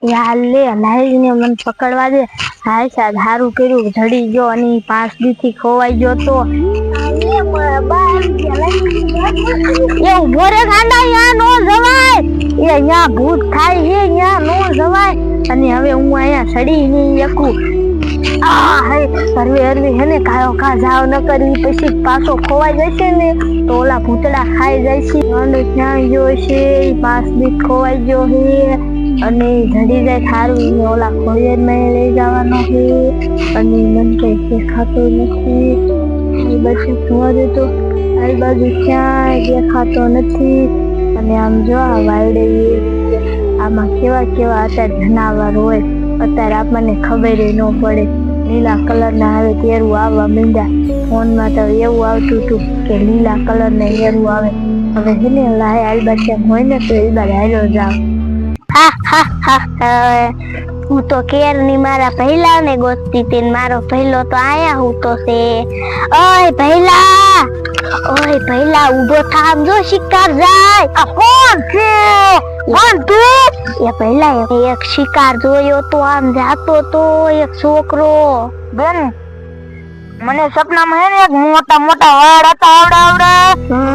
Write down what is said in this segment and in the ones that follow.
યાર લે લાઈને મને પકડવા દે. હાય સાહેબ સારું કર્યું જડી ગયો અને 5 દી થી ખોવાઈ ગયો તો એ ઉભો રે ગાંડા યા નો જવાય એ અહીંયા ભૂત થાય છે અહીંયા નો જવાય અને હવે હું અહીંયા સડી ની એકું આ હે સર્વે હેને કાયો કા જાવ ન કરી પછી પાછો ખોવાઈ જશે ને તો ઓલા ભૂતડા ખાઈ જાય છે અને ક્યાં ગયો છે 5 દી ખોવાઈ ગયો છે અને જડી જાય થારું ને ઓલા ખોડિયારમાં લઈ જવાનો છે અને મન કઈ દેખાતો નથી એ બધું જોવા દેતો આ બાજુ ક્યાંય દેખાતો નથી અને આમ જો આ વાયડે આમાં કેવા કેવા અત્યારે જનાવર હોય અત્યારે આપણને ખબર ન પડે લીલા કલર ના આવે તેરું આવવા માંડ્યા ફોનમાં તો એવું આવતું હતું કે લીલા કલર ને એરું આવે હવે હેને લાય આલબાચા હોય ને તો એ બાર હાલો જાવ હું તો કેર ની મારા પહેલા ને ગોતતી હતી મારો પહેલો તો આયા હું તો છે ઓય પહેલા ઉભો થામ જો શિકાર જાય આ કોણ છે કોણ તું એ પહેલા એક શિકાર જોયો તો આમ જાતો તો એક છોકરો બેન મને સપનામાં હે ને એક મોટા મોટા વાળ હતા આવડા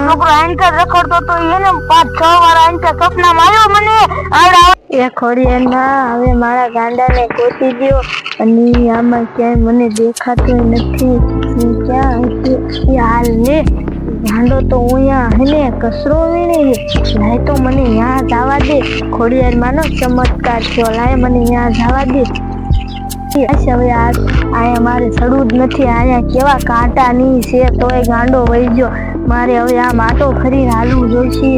છોકરો આંકર રખડતો તો એને 5-6 વાર આંકર સપનામાં આવ્યો મને આવડા એ ખોડિયાના હવે મારા ગાંડાને ગોતી દ્યો અને આમાં ક્યાંય મને દેખાતું નથી ક્યાં હાલ ને ગાંડો તો અહીંયા હેને કસરો વીણી લાય તો મને અહીંયા જવા દે ખોડિયાર માનો ચમત્કાર થયો લાય મને અહીંયા જવા દે હવે આયા મારે ચડવું જ નથી આયા કેવા કાંટા ની છે તોય ગાંડો વહી ગયો મારે હવે આ માટો ફરીને હાલવું જોઈશે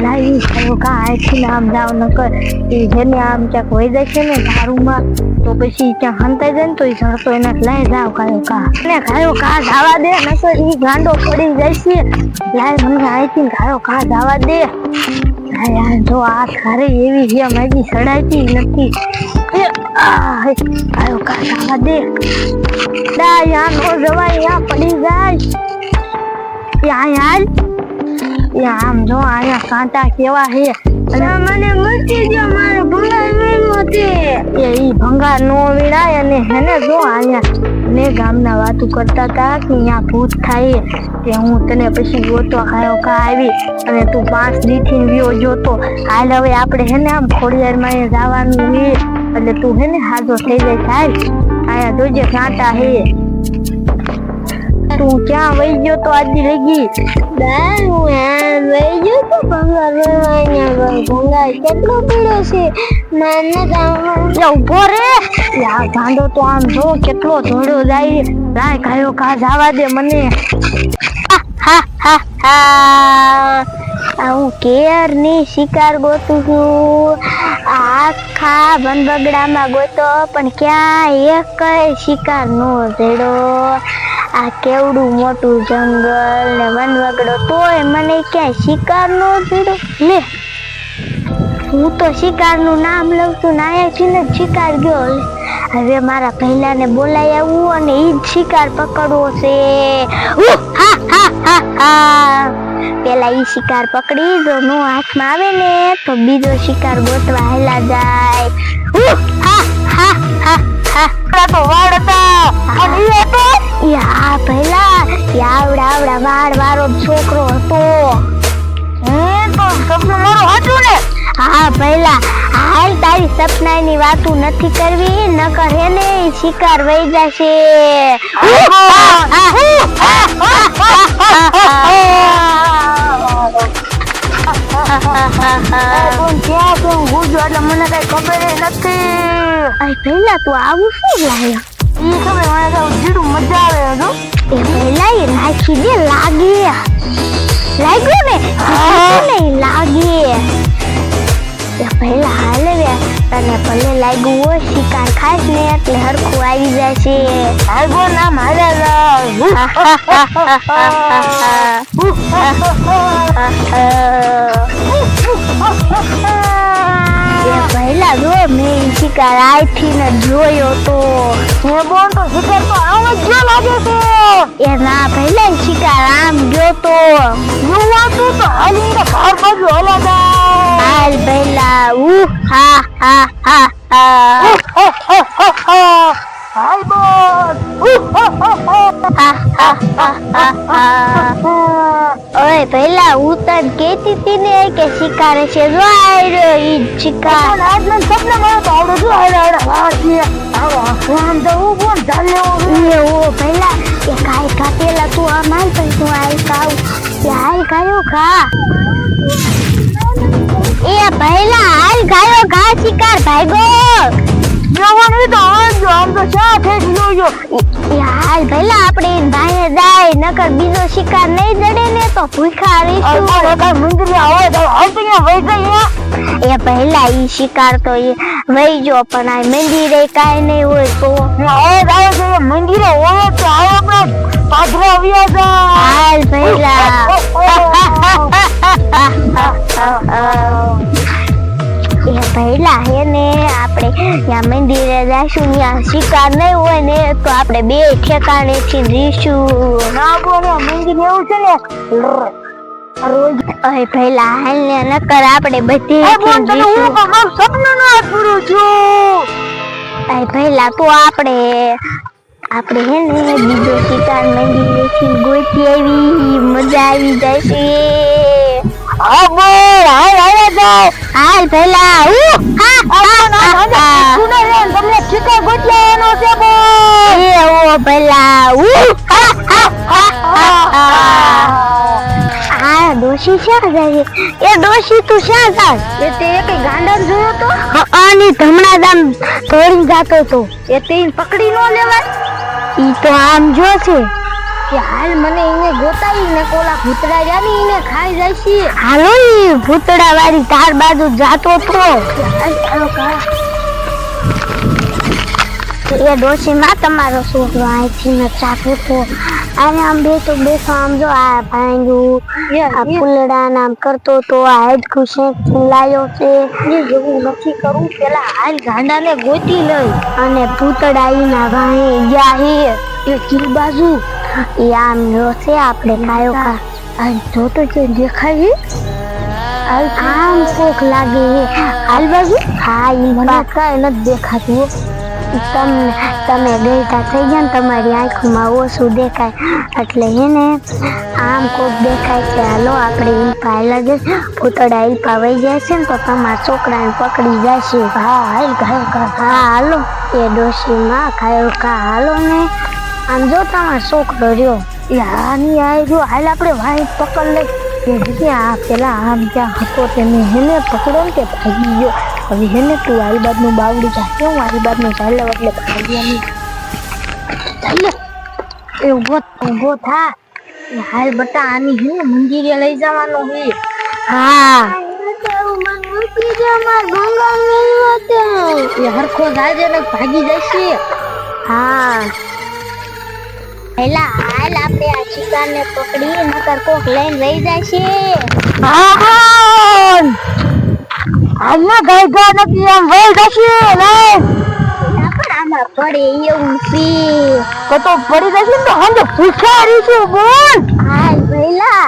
લાવી થયો કા આથી આમ જાવ ન કર એ જેને આમ ક્યાંક વહી જાય છે ને દારૂમાં તો પછી ક્યાં હંતાઈ જાય ને તો એ ઝડતો એને લઈ જાવ ખાયો કા જવા દે નકર ઈ ગાંડો પડી જાય છે લાય મને આથી ખાયો કા જવા દે યાર જો આ થારે એવી છે મારી સડાતી નથી આયો કા જવા દે દા યા નો જવાય યા પડી જાય યાર આમ જો આયા કાંટા કેવા હે અને મને મસ્તી જો મારો ભંગાર વેણો છે એ ઈ ભંગાર નો વીણાય અને હેને જો આયા ને ગામના વાતો કરતા હતા કે અહીંયા ભૂત થાય કે હું તને પછી ગોતવા ખાયો કા આવી અને તું 5 દી થી વિયો જોતો હાલ હવે આપણે હેને આમ ખોડિયારમાં જવાનું છે એટલે તું હેને હાજો થઈ જાય હાલ આયા જોજે કાંટા હે તું ક્યાં વહી ગયો તો આજી લગી વહી ગયો તો ભંગાર કેટલો પીડો છે ઉભો રે યાર ગાંડો તો આમ જો કેટલો ધોડો જાય લાય કાયો કા જવા દે મને હું કેર ની શિકાર ગોતું છું આખા વનબગડામાં ગોતો પણ ક્યાં એક શિકાર નો જડો આ કેવડું મોટું જંગલ ને વનવગડો તોય મને ક્યાંય શિકાર નો જડો લે હું તો શિકાર નું નામ લઉં છું ને અહીંયાથી ને શિકાર ગયો હવે મારા પહેલાને બોલાઈ આવું અને ઈ જ શિકાર પકડવો છે પેલા ઈ શિકાર પકડી જો નો હાથમાં આવે ને તો બીજો શિકાર ગોતવા હેલા જાય તો વાળ હતા અને ઈ હતો યા પહેલા આવડા વાળ વાળો છોકરો હતો તો સપનું મારું હતું ને હા પહેલા હાલ તારી સપનાની વાતો નથી કરવી નકર હે ને શિકાર વહી જશે મને કઈ ખબર નથી પહેલા તું આવું શું લાવ્યો ઈ ખબર મને તો જીડું મજા આવે જો એ પહેલા એ નાખી દે લાગ્યો ને નહીં લાગે પહેલા હાલે તને ભલે લાગ્યું હોય શિકાર ખાઈશ ને એટલે હરખું આવી જશે હાલગો ના મારે પહેલા જો મેં શિકાર આથી ને જોયો તો બોલ તો શિકાર તો આમ જ લાગે છે એ ના પહેલા શિકાર આમ ગયો તો જોવાતું તો હાલી બાર બાજુ હલાતા હાલ પહેલા હાલ બોલ. ઓય પેલા હું તને કેતી હતી ને કે શિકાર છે જો આયરો ઈ શિકાર આજના સપના મારો તો આવડો જો આવડે વાળ છે આવો આમ તો હું કોણ ચાલે એ ઓ પેલા એ કાઈ કાટેલા તું આ માલ પર તું આઈ ખાવ એ હાલ ગાયો ખા એ પહેલા હાલ ગાયો ખા શિકાર ભાગો જવાની તો આમ તો શા થઈ ગયો એ હાલ પહેલા આપણે ભાઈ જાય નકર બીજો શિકાર નહીં જડે ને તો ભૂખા રહીશું મંદિર આવે તો આવતો વહી જાય એ પહેલા ઈ શિકાર તો એ વહી જો પણ આ મંદિરે કાઈ નહીં હોય તો આવે છે મંદિરે હોય તો આપણે પાદરા આવ્યા હતા હાલ પહેલા એ પહેલા હે ને આપણે ત્યાં મંદિરે જઈશું ત્યાં શિકાર નહીં હોય ને તો આપણે બે ઠેકાણે થી જઈશું ના બોલો મંદિર એવું છે ને રોજ અહે પહેલા હાલ ને નકર આપણે બધી સપનું ના પૂરું છું અહે પહેલા તો આપણે હે ને બીજો શિકાર મંદિરે થી ગોતી આવી મજા આવી જશે હા બોલ હાલ જાઓ હાલ પહેલા તમને શિકાર ગોતવાનો છે બોલ એ ઓ પહેલા આ ડોશી શા જાય એ ડોશી તું શા જાય એ તે કઈ ગાંડા જોયો તો આની ધમણા દામ થોડી જાતો તો એ તે પકડી નો લેવાય ઈ તો આમ જો છે કે હાલ મને એને ગોતાઈ ને કોલા ભૂતડા જાની એને ખાઈ જાય છે હાલો ઈ ભૂતડા વાળી તાર બાજુ જાતો તો એ ડોશી માં તમારો છોકરો અહીંથી ન ચાકે તો આને આમ બેસો આમ જો આ ભાંગ્યું આ ફૂલડા નામ કરતો તો આ હેડ ખુશે લાયો છે એ જેવું નથી કરું પેલા હાલ ગાંડાને ગોતી લઈ અને ભૂતડા ઈ ના ભાઈ ગયા હે એ કિલ બાજુ એ આમ જો છે આપણે કાયો કા આ જોતો જે દેખાય આમ કોક લાગે હે હાલ બાજુ હા ઈ મને કાંઈ નથી દેખાતું તમે ગઈતા થઈ ગયા ને તમારી આંખોમાં ઓછું દેખાય એટલે એને આમ કોક દેખાય છે હાલો આપણે ઈલ્પા હાલા જશે ભૂતડા ઈલ્પા વહી જાય છે ને તો તમારા છોકરાને પકડી જશે હા હાલ ગાયો કા હા હાલો એ ડોશીમાં ખાયો કા હાલો ને આમ જો તમારો છોકરો રહ્યો એ આની આ જો હાલ આપણે વાઈ પકડ લે કે જગ્યા પેલા આમ ત્યાં હતો તેને હેને પકડો ને કે ભાગી ગયો હવે હેને તું આરી બાદનું બાવડું જાતે હું આરી બાદનું ચાલે એટલે ભાગ્યાની ચાલે એ ઊભો થા હાલ બટા આની હેને મંદિરે લઈ જવાનો હે હા એ હરખો જાજે ને ભાગી જશે હા પહેલા હાલ આપણે આ શિકારને પકડી નકર કોક લઈને લઈ જશે હાલના ગાય નથી આમ વહી જશે નહીં પણ આમાં પડે એવું છે તો પડી જશે ને તો હંજે ભૂખ્યા રહીશું બોલ હાલ પહેલા